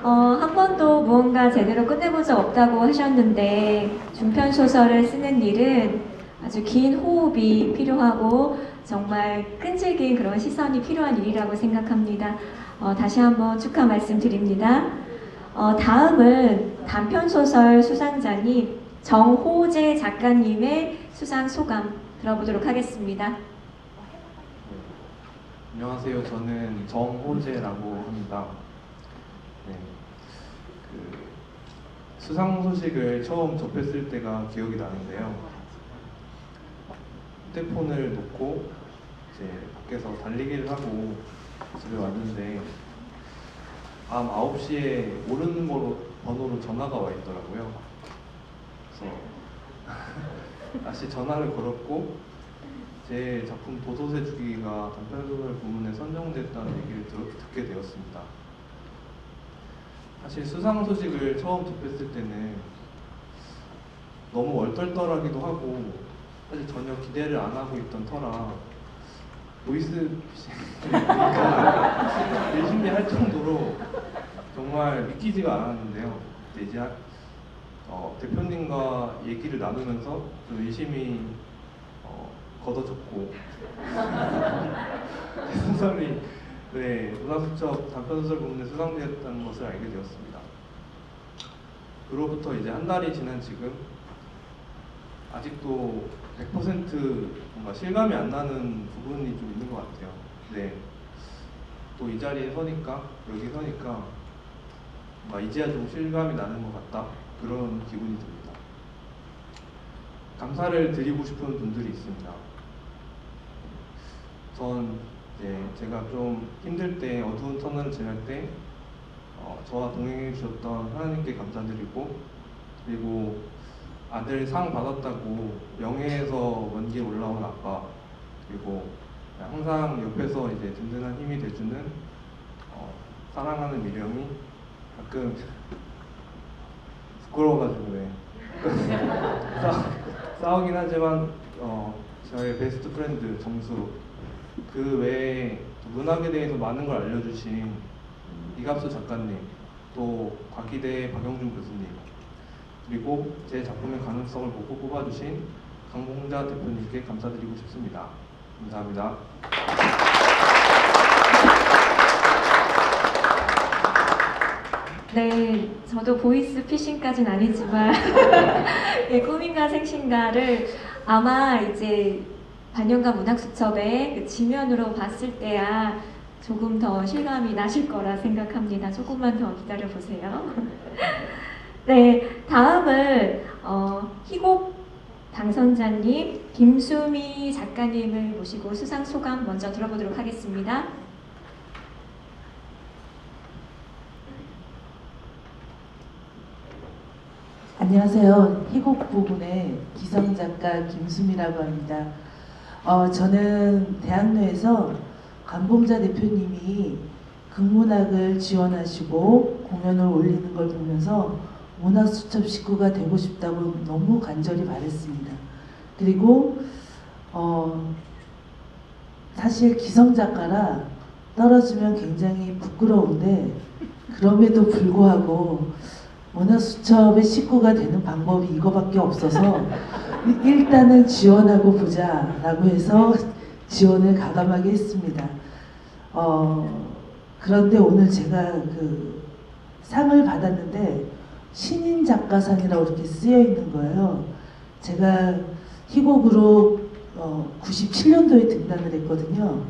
한 번도 무언가 제대로 끝내본 적 없다고 하셨는데 중편 소설을 쓰는 일은 아주 긴 호흡이 필요하고 정말 끈질긴 그런 시선이 필요한 일이라고 생각합니다. 다시 한번 축하 말씀드립니다. 다음은 단편소설 수상자님 정호재 작가님의 수상 소감 들어보도록 하겠습니다. 안녕하세요. 저는 정호재라고 합니다. 네, 수상 소식을 처음 접했을 때가 기억이 나는데요. 휴대폰을 놓고 이제 밖에서 달리기를 하고 집에 왔는데 밤 9시에 모르는 번호로 전화가 와 있더라고요. 그래서 다시 전화를 걸었고 제 작품 도도새 주기가 단편소설 부문에 선정됐다는 얘기를 듣게 되었습니다. 사실 수상 소식을 처음 접했을 때는 너무 얼떨떨하기도 하고 사실 전혀 기대를 안 하고 있던 터라 보이스피싱이니까 열심히 할 정도로 정말 믿기지가 않았는데요. 근데 이제 대표님과 얘기를 나누면서 좀 열심히 걷어줬고 소설이 문학수첩 단편소설 부문에 수상되었다는 것을 알게 되었습니다. 그로부터 이제 한 달이 지난 지금 아직도 100% 뭔가 실감이 안 나는 부분이 좀 있는 것 같아요. 네. 또 이 자리에 서니까 여기 서니까 뭔가 이제야 좀 실감이 나는 것 같다 그런 기분이 듭니다. 감사를 드리고 싶은 분들이 있습니다. 전 이제 제가 좀 힘들 때, 어두운 터널을 지날 때 저와 동행해 주셨던 하나님께 감사드리고, 그리고 아들 상 받았다고 명예에서 먼 길 올라온 아빠, 그리고 항상 옆에서 이제 든든한 힘이 돼주는 사랑하는 미령이, 가끔 부끄러워가지고 싸우긴 하지만 저의 베스트 프렌드 정수, 그 외에 문학에 대해서 많은 걸 알려주신 이갑수 작가님, 또 과기대 박영준 교수님, 그리고 제 작품의 가능성을 보고 뽑아주신 강봉자 대표님께 감사드리고 싶습니다. 감사합니다. 네, 저도 보이스 피싱까지는 아니지만 예, 꿈인가 생신가를 아마 이제 반영가 문학수첩의 그 지면으로 봤을 때야 조금 더 실감이 나실 거라 생각합니다. 조금만 더 기다려 보세요. 네, 다음은 희곡 당선자님 김수미 작가님을 모시고 수상 소감 먼저 들어보도록 하겠습니다. 안녕하세요. 희곡 부분의 기성 작가 김수미라고 합니다. 저는 대학로에서 강봉자 대표님이 극문학을 지원하시고 공연을 올리는 걸 보면서 문학수첩 식구가 되고 싶다고 너무 간절히 바랬습니다. 그리고 사실 기성 작가라 떨어지면 굉장히 부끄러운데, 그럼에도 불구하고 문학수첩의 식구가 되는 방법이 이거밖에 없어서 일단은 지원하고 보자 라고 해서 지원을 과감하게 했습니다. 그런데 오늘 제가 그 상을 받았는데 신인 작가상이라고 이렇게 쓰여 있는 거예요. 제가 희곡으로 97년도에 등단을 했거든요.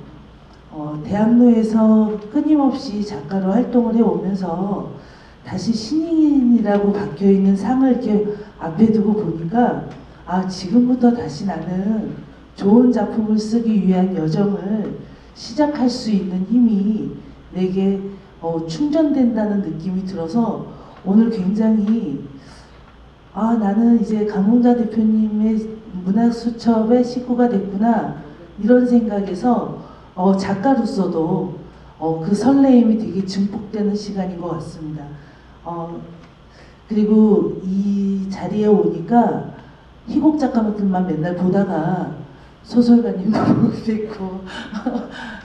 대학로에서 끊임없이 작가로 활동을 해오면서 다시 신인이라고 박혀있는 상을 이렇게 앞에 두고 보니까, 지금부터 다시 나는 좋은 작품을 쓰기 위한 여정을 시작할 수 있는 힘이 내게 충전된다는 느낌이 들어서 오늘 굉장히 나는 이제 강봉자 대표님의 문학수첩의 식구가 됐구나, 이런 생각에서 작가로서도 그 설레임이 되게 증폭되는 시간인 것 같습니다. 그리고 이 자리에 오니까 희곡 작가들만 맨날 보다가 소설가님도 뵙고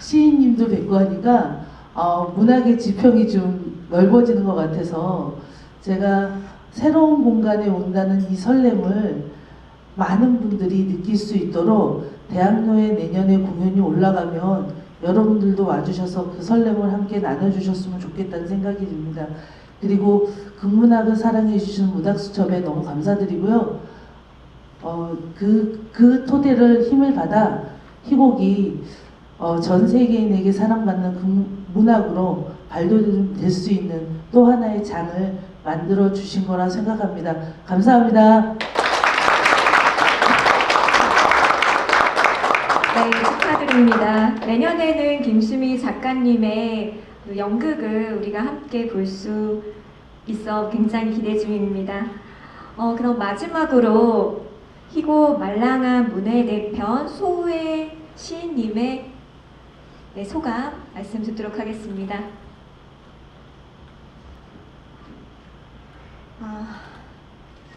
시인님도 뵙고 하니까 문학의 지평이 좀 넓어지는 것 같아서 제가 새로운 공간에 온다는 이 설렘을 많은 분들이 느낄 수 있도록 대학로에 내년에 공연이 올라가면 여러분들도 와주셔서 그 설렘을 함께 나눠주셨으면 좋겠다는 생각이 듭니다. 그리고 극문학을 사랑해 주시는 문학수첩에 너무 감사드리고요. 그 토대를 힘을 받아 희곡이 전 세계인에게 사랑받는 문학으로 발돋될 수 있는 또 하나의 장을 만들어 주신 거라 생각합니다. 감사합니다. 네, 축하드립니다. 내년에는 김수미 작가님의 그 연극을 우리가 함께 볼 수 있어 굉장히 기대 중입니다. 그럼 마지막으로 희곡 말랑한 문의 내편 소우의 시인님의 소감 말씀 듣도록 하겠습니다.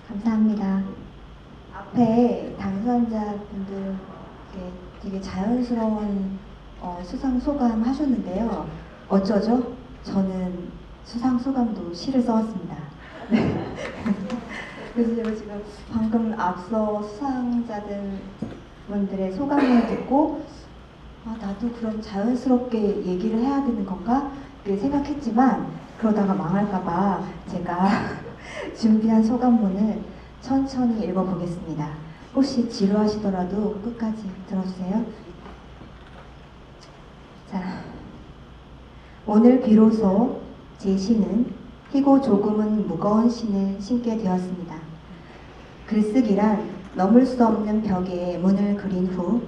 감사합니다. 앞에 당선자분들 되게 자연스러운 수상 소감 하셨는데요. 어쩌죠? 저는 수상 소감도 시를 써왔습니다. 네. 그래서 제가 지금 방금 앞서 수상자들 분들의 소감을 듣고 나도 그럼 자연스럽게 얘기를 해야 되는 건가? 이렇게 생각했지만 그러다가 망할까봐 제가 준비한 소감문을 천천히 읽어보겠습니다. 혹시 지루하시더라도 끝까지 들어주세요. 자, 오늘 비로소 제 시는 희고 조금은 무거운 신을 신게 되었습니다. 글쓰기란 넘을 수 없는 벽에 문을 그린 후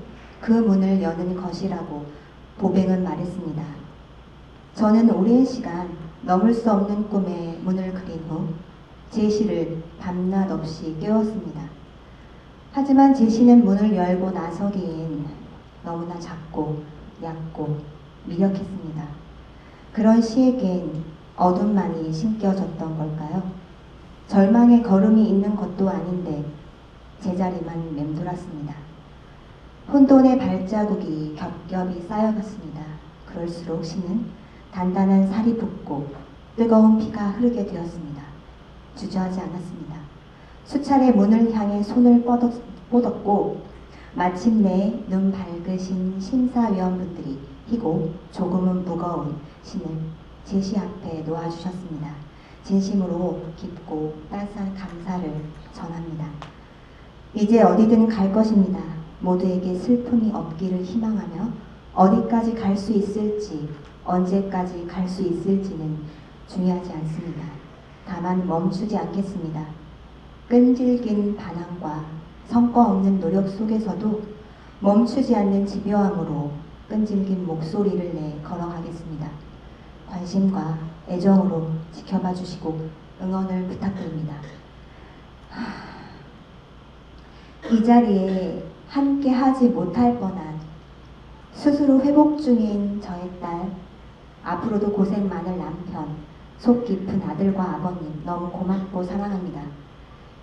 그 문을 여는 것이라고 보뱅은 말했습니다. 저는 오랜 시간 넘을 수 없는 꿈에 문을 그린 후 제시를 밤낮 없이 깨웠습니다. 하지만 제시는 문을 열고 나서기엔 너무나 작고 얕고 미력했습니다. 그런 시에겐 어둠만이 심겨졌던 걸까요? 절망의 걸음이 있는 것도 아닌데 제자리만 맴돌았습니다. 혼돈의 발자국이 겹겹이 쌓여갔습니다. 그럴수록 시는 단단한 살이 붙고 뜨거운 피가 흐르게 되었습니다. 주저하지 않았습니다. 수차례 문을 향해 손을 뻗었고 마침내 눈 밝으신 심사위원분들이 희고 조금은 무거운 신을 제시 앞에 놓아주셨습니다. 진심으로 깊고 따스한 감사를 전합니다. 이제 어디든 갈 것입니다. 모두에게 슬픔이 없기를 희망하며 어디까지 갈 수 있을지 언제까지 갈 수 있을지는 중요하지 않습니다. 다만 멈추지 않겠습니다. 끈질긴 반항과 성과 없는 노력 속에서도 멈추지 않는 집요함으로 끈질긴 목소리를 내 걸어가겠습니다. 관심과 애정으로 지켜봐 주시고 응원을 부탁드립니다. 이 자리에 함께 하지 못할 뻔한 스스로 회복 중인 저의 딸, 앞으로도 고생 많을 남편, 속 깊은 아들과 아버님 너무 고맙고 사랑합니다.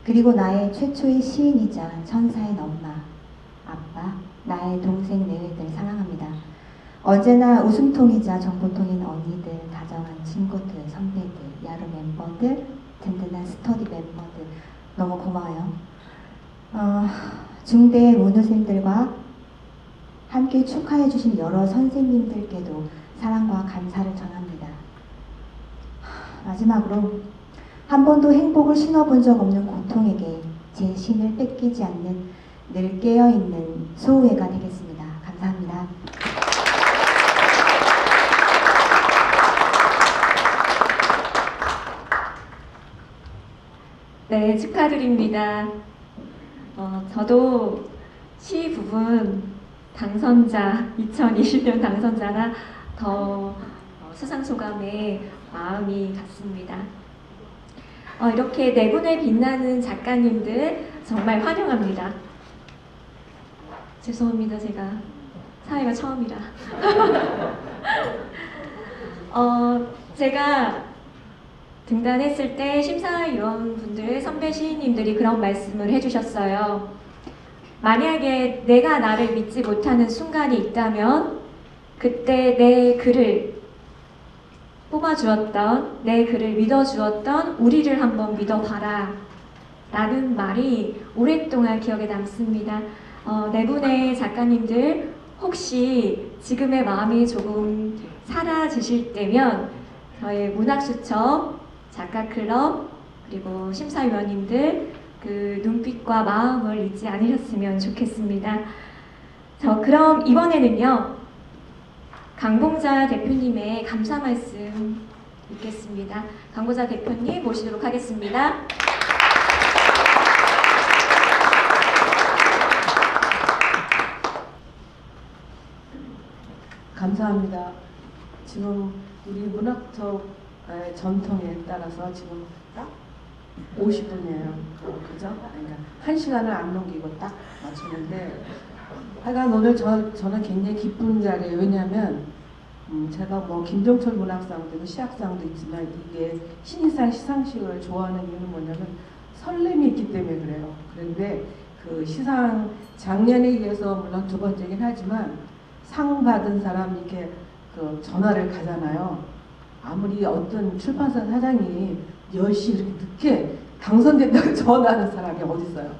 그리고 나의 최초의 시인이자 천사인 엄마, 아빠, 나의 동생 내외들 사랑합니다. 언제나 웃음통이자 정보통인 언니들, 다정한 친구들, 선배들, 야루 멤버들, 든든한 스터디 멤버들 너무 고마워요. 중대 문우생들과 함께 축하해주신 여러 선생님들께도 사랑과 감사를 전합니다. 마지막으로 한 번도 행복을 신어본 적 없는 고통에게 제 신을 뺏기지 않는 늘 깨어있는 소우회가 되겠습니다. 감사합니다. 네, 축하드립니다. 저도 시 부분 당선자, 2020년 당선자라 더 수상 소감에 마음이 갔습니다. 이렇게 네 분의 빛나는 작가님들 정말 환영합니다. 죄송합니다, 제가 사회가 처음이라. 제가 등단했을 때 심사위원분들, 선배 시인님들이 그런 말씀을 해주셨어요. 만약에 내가 나를 믿지 못하는 순간이 있다면 그때 내 글을 뽑아주었던, 내 글을 믿어주었던 우리를 한번 믿어봐라 라는 말이 오랫동안 기억에 남습니다. 네 분의 작가님들 혹시 지금의 마음이 조금 사라지실 때면 저의 문학수첩, 작가클럽, 그리고 심사위원님들 그 눈빛과 마음을 잊지 않으셨으면 좋겠습니다. 그럼 이번에는요, 강봉자 대표님의 감사 말씀 읽겠습니다. 강봉자 대표님 모시도록 하겠습니다. 감사합니다. 지금 우리 문학적 전통에 따라서 지금 딱 50분이에요. 그죠? 그러니까 1시간을 안 넘기고 딱 맞추는데 하여간 오늘 저는 굉장히 기쁜 자리예요. 왜냐하면 제가 뭐 김종철 문학상도 있고 시학상도 있지만 이게 신인상 시상식을 좋아하는 이유는 뭐냐면 설렘이 있기 때문에 그래요. 그런데 그 시상 작년에 이어서 물론 두 번째긴 하지만 상 받은 사람이 이렇게 그 전화를 가잖아요. 아무리 어떤 출판사 사장이 10시 이렇게 늦게 당선된다고 전화하는 사람이 어디 있어요?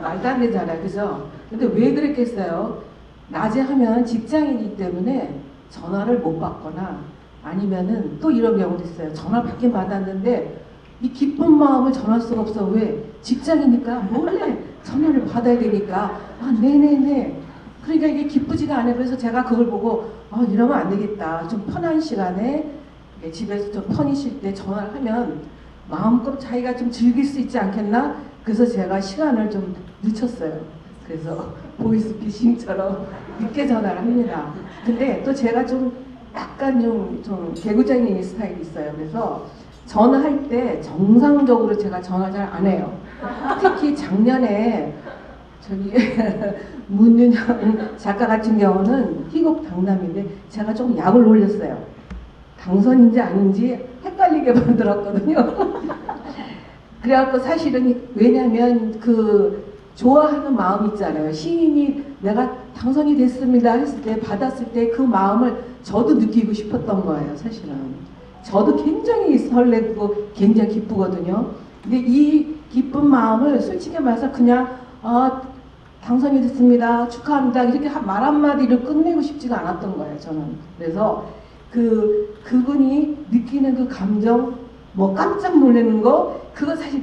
말도 안 되잖아요. 그죠? 근데 왜 그랬겠어요? 낮에 하면 직장인이기 때문에 전화를 못 받거나 아니면은 또 이런 경우도 있어요. 전화 받긴 받았는데 이 기쁜 마음을 전할 수가 없어. 왜? 직장이니까 몰래 전화를 받아야 되니까 네네네. 그러니까 이게 기쁘지가 않아요. 그래서 제가 그걸 보고 이러면 안 되겠다. 좀 편한 시간에 집에서 좀 편히 쉴 때 전화를 하면 마음껏 자기가 좀 즐길 수 있지 않겠나? 그래서 제가 시간을 좀 늦췄어요. 그래서 보이스피싱처럼 늦게 전화를 합니다. 근데 또 제가 좀 약간 좀 개구쟁이 스타일이 있어요. 그래서 전화할 때 정상적으로 제가 전화 잘 안 해요. 특히 작년에 저기 문윤영 작가 같은 경우는 희곡 당남인데 제가 조금 약을 올렸어요. 당선인지 아닌지 헷갈리게 만들었거든요. 그래갖고 사실은 왜냐면 그 좋아하는 마음 있잖아요. 시인이 내가 당선이 됐습니다 했을 때 받았을 때 그 마음을 저도 느끼고 싶었던 거예요. 사실은 저도 굉장히 설레고 굉장히 기쁘거든요. 근데 이 기쁜 마음을 솔직히 말해서 그냥 당선이 됐습니다 축하합니다 이렇게 말 한마디를 끝내고 싶지가 않았던 거예요. 저는 그래서 그분이 느끼는 그 감정 뭐 깜짝 놀라는 거 그거 사실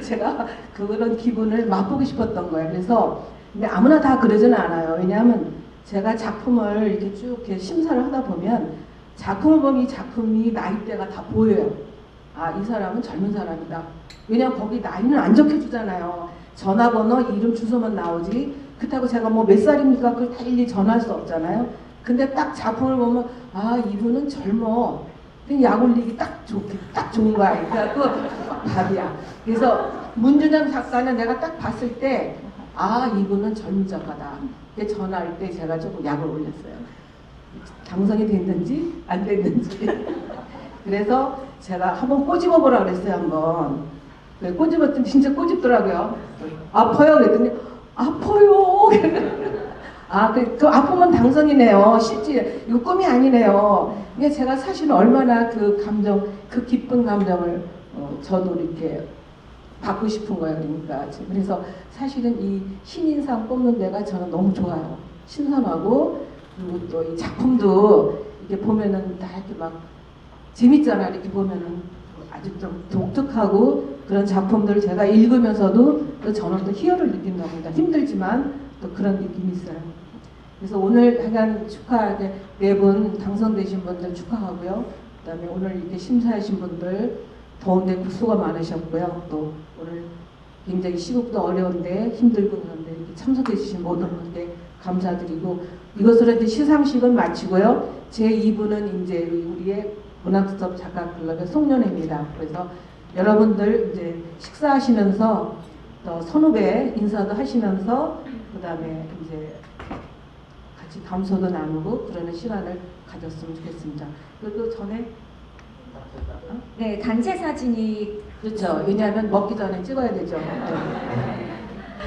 제가 그런 기분을 맛보고 싶었던 거예요. 그래서 근데 아무나 다 그러지는 않아요. 왜냐하면 제가 작품을 이렇게 쭉 이렇게 심사를 하다 보면 작품을 보면 이 작품이 나이대가 다 보여요. 아, 이 사람은 젊은 사람이다. 왜냐면 거기 나이는 안 적혀주잖아요. 전화번호, 이름, 주소만 나오지. 그렇다고 제가 뭐 몇 살입니까? 그걸 다 일일이 전할 수 없잖아요. 근데 딱 작품을 보면 아, 이분은 젊어. 약 올리기 딱 좋은 거야. 그래갖고 답이야. 그래서 문준영 작가는 내가 딱 봤을 때 아, 이분은 젊은 작가다. 근데 전화할 때 제가 조금 약을 올렸어요. 당선이 됐는지 안 됐는지. 그래서 제가 한번 꼬집어 보라 그랬어요. 한번. 꼬집었더니 진짜 꼬집더라고요. 아파요? 그랬더니 아파요. 그 아프면 당선이네요. 실제 이거 꿈이 아니네요. 근데 제가 사실 얼마나 그 감정, 그 기쁜 감정을 저도 이렇게 받고 싶은 거예요. 그러니까 그래서 사실은 이 신인상 뽑는 데가 저는 너무 좋아요. 신선하고 그리고 또 이 작품도 이렇게 보면은 다 이렇게 막 재밌잖아. 이렇게 보면은 아주 좀 독특하고 그런 작품들을 제가 읽으면서도 또 저는 또 희열을 느낀다고 합니다. 힘들지만 또 그런 느낌이 있어요. 그래서 오늘 하여간 축하, 네 분 당선되신 분들 축하하고요. 그 다음에 오늘 이렇게 심사하신 분들 더운데 수고 많으셨고요. 또 오늘 굉장히 시국도 어려운데 힘들고 그런데 이렇게 참석해 주신 모든 분께 감사드리고 이것으로 이제 시상식은 마치고요. 제 2부는 이제 우리의 문학수업 작가클럽의 송년회입니다. 그래서 여러분들 이제 식사하시면서 또 선후배 인사도 하시면서 그 다음에 이제 같이 담소도 나누고 그러는 시간을 가졌으면 좋겠습니다. 그리고 전에 네, 단체 사진이 그렇죠. 왜냐하면 먹기 전에 찍어야 되죠. 네.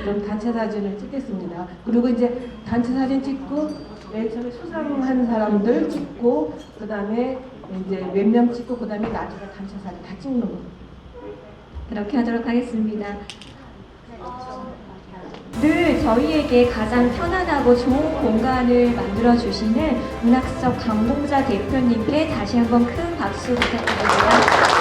그럼 단체 사진을 찍겠습니다. 그리고 이제 단체 사진 찍고 맨 처음에 수상한 사람들 찍고 그 다음에 이제 몇 명 찍고 그 다음에 나중에 단체 사진 다 찍는 거. 그렇게 하도록 하겠습니다. 늘 저희에게 가장 편안하고 좋은 공간을 만들어주시는 문학수업 강봉자 대표님께 다시 한번 큰 박수 부탁드립니다.